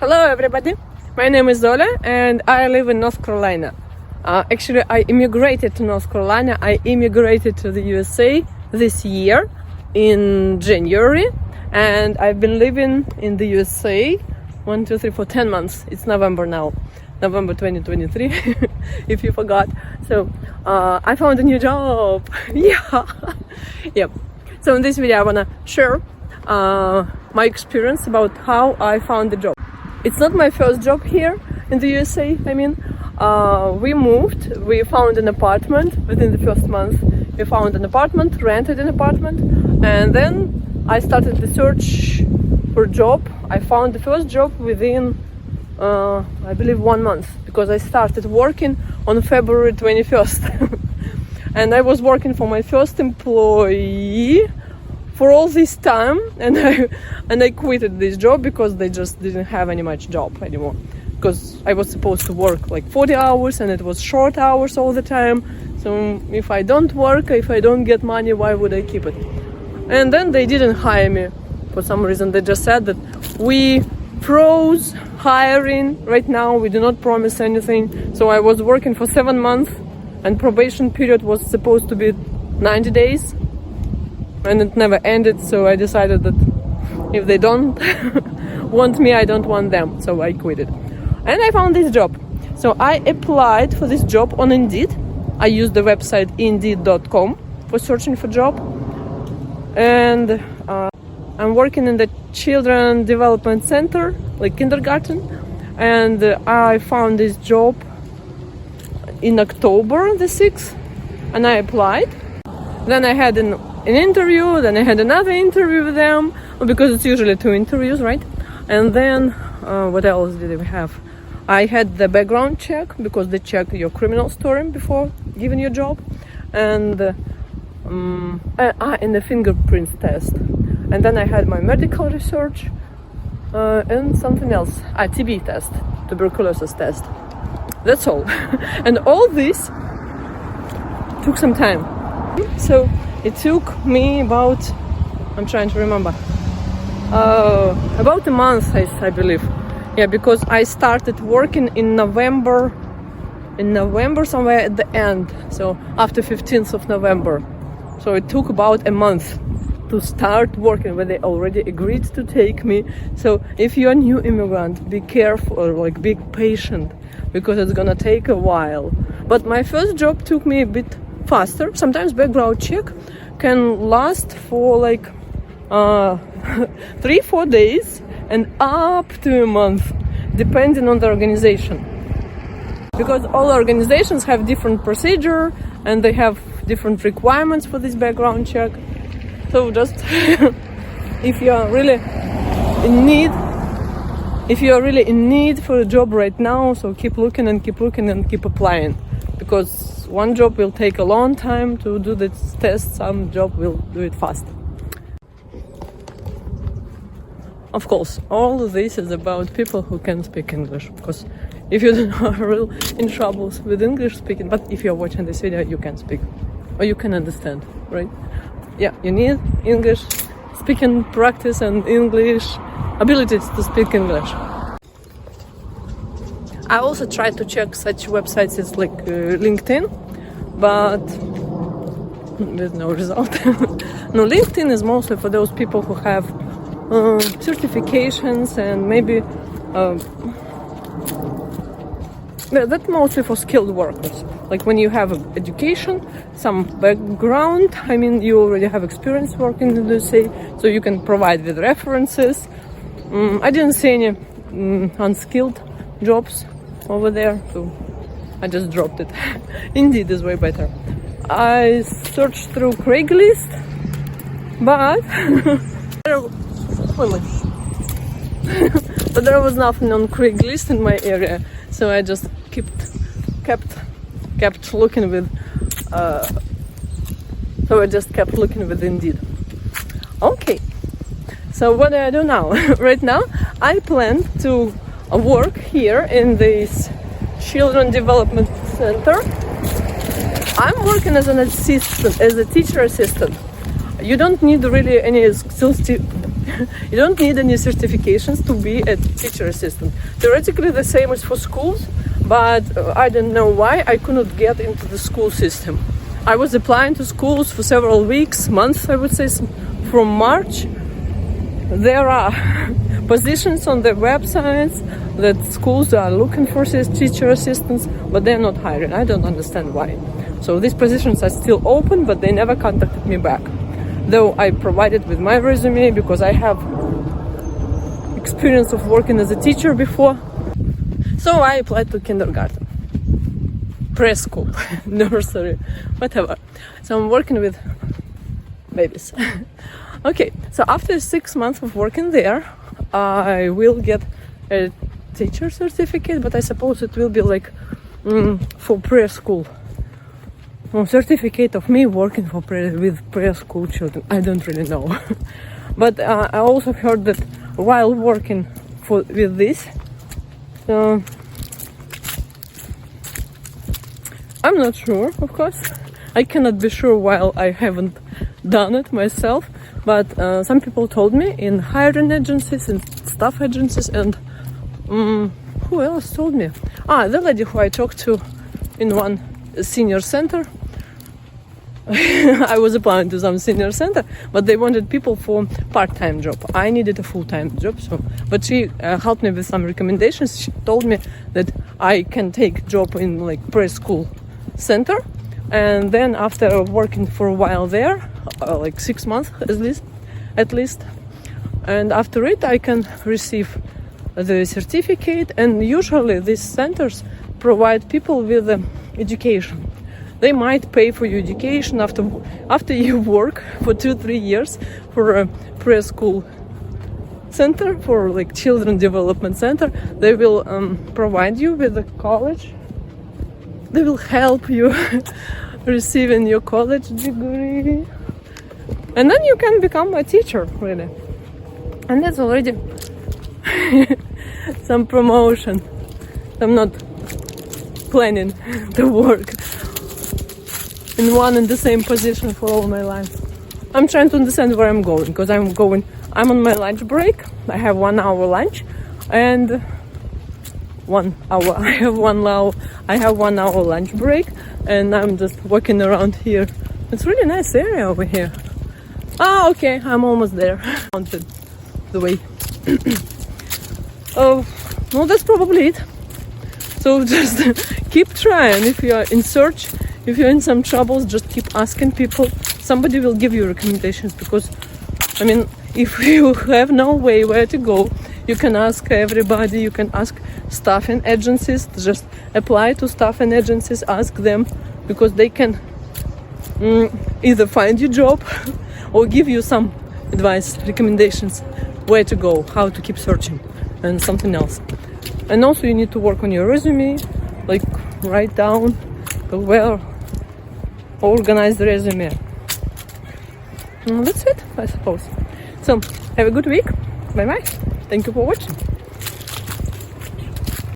Hello everybody, my name is Ola and I live in North Carolina. Actually, I immigrated to North Carolina. I immigrated to the USA this year in January, and I've been living in the USA 10 months. It's November now, November 2023, if you forgot. So I found a new job. Yep. So in this video I wanna share my experience about how I found the job. It's not my first job here in the USA. We moved, we found an apartment within the first month. We found an apartment, rented an apartment, and then I started the search for a job. I found the first job within, I believe, 1 month, because I started working on February 21st. And I was working for my first employee for all this time, and I quitted this job because they just didn't have any much job anymore. Because I was supposed to work like 40 hours and it was short hours all the time. So if I don't work, if I don't get money, why would I keep it? And then they didn't hire me for some reason. They just said that we froze hiring right now, we do not promise anything. So I was working for 7 months and probation period was supposed to be 90 days. And it never ended, so I decided that if they don't want me, I don't want them, so I quit it. And I found this job. So I applied for this job on Indeed. I used the website indeed.com for searching for job. And I'm working in the Children Development Center, like kindergarten. And I found this job in October the 6th, and I applied. Then I had an interview, then I had another interview with them, because it's usually 2 interviews, right? And then what else did we have? I had the background check, because they check your criminal story before giving you a job, and the fingerprints test. And then I had my medical research and something else, TB test, tuberculosis test. That's all. And all this took some time. So it took me about, I'm trying to remember, about a month, I believe. Yeah, because I started working in November somewhere at the end, so after 15th of November. So it took about a month to start working when they already agreed to take me. So if you're a new immigrant, be careful, be patient, because it's gonna take a while. But my first job took me a bit faster. Sometimes background check can last for 3-4 days and up to a month, depending on the organization, because all organizations have different procedure and they have different requirements for this background check. So just if you are really in need for a job right now, so keep looking and keep applying, because one job will take a long time to do this test, some job will do it fast. Of course, all of this is about people who can speak English, because if you don't are real in troubles with English speaking, but if you're watching this video, you can speak or you can understand, right? Yeah, you need English speaking practice and English abilities to speak English. I also tried to check such websites as LinkedIn, but there's no result. No, LinkedIn is mostly for those people who have certifications and maybe that's mostly for skilled workers. Like when you have education, some background, you already have experience working in the USA, so you can provide with references. I didn't see any unskilled jobs over there, so I just dropped it. Indeed is way better. I searched through Craigslist, but but there was nothing on Craigslist in my area, so I just kept looking with Indeed. Okay, so what do I do now? Right now I plan to work here in this Children Development Center. I'm working as an assistant, as a teacher assistant. You don't need really any skills You don't need any certifications to be a teacher assistant. Theoretically, the same is for schools, but I don't know why I couldn't get into the school system. I was applying to schools for several weeks, months, I would say, from March. There are positions on their websites that schools are looking for teacher assistants, but they're not hiring. I don't understand why. So these positions are still open, but they never contacted me back. Though I provided with my resume because I have experience of working as a teacher before. So I applied to kindergarten, preschool, nursery, whatever. So I'm working with babies. Okay, so after 6 months of working there, I will get a teacher certificate, but I suppose it will be like for preschool. Certificate of me working with preschool children. I don't really know. But I also heard that while working with this, I'm not sure, of course. I cannot be sure while I haven't done it myself. But some people told me in hiring agencies and staff agencies, and who else told me? The lady who I talked to in one senior center. I was applying to some senior center, but they wanted people for part-time job. I needed a full-time job, but she helped me with some recommendations. She told me that I can take job in like preschool center, and then after working for a while there, like 6 months at least, and after it I can receive the certificate. And usually these centers provide people with education. They might pay for your education after you work for 2-3 years for a preschool center, for like children development center. They will provide you with a college. They will help you receiving your college degree, and then you can become a teacher, really. And that's already some promotion. I'm not planning to work in one and the same position for all my life. I'm trying to understand where I'm going, because I'm on my lunch break. I have 1 hour lunch, and 1 hour. I have 1 hour lunch break, and I'm just walking around here. It's really nice area over here. Okay, I'm almost there. Counted the way. Oh, well, that's probably it. So just keep trying. If you are in search, if you're in some troubles, just keep asking people. Somebody will give you recommendations, because, I mean, if you have no way where to go, you can ask everybody. You can ask staffing agencies. Just apply to staffing agencies, ask them, because they can either find you job or give you some advice, recommendations, where to go, how to keep searching, and something else. And also you need to work on your resume, like write down a well-organized resume. And that's it, I suppose. So have a good week. Bye bye. Thank you for watching.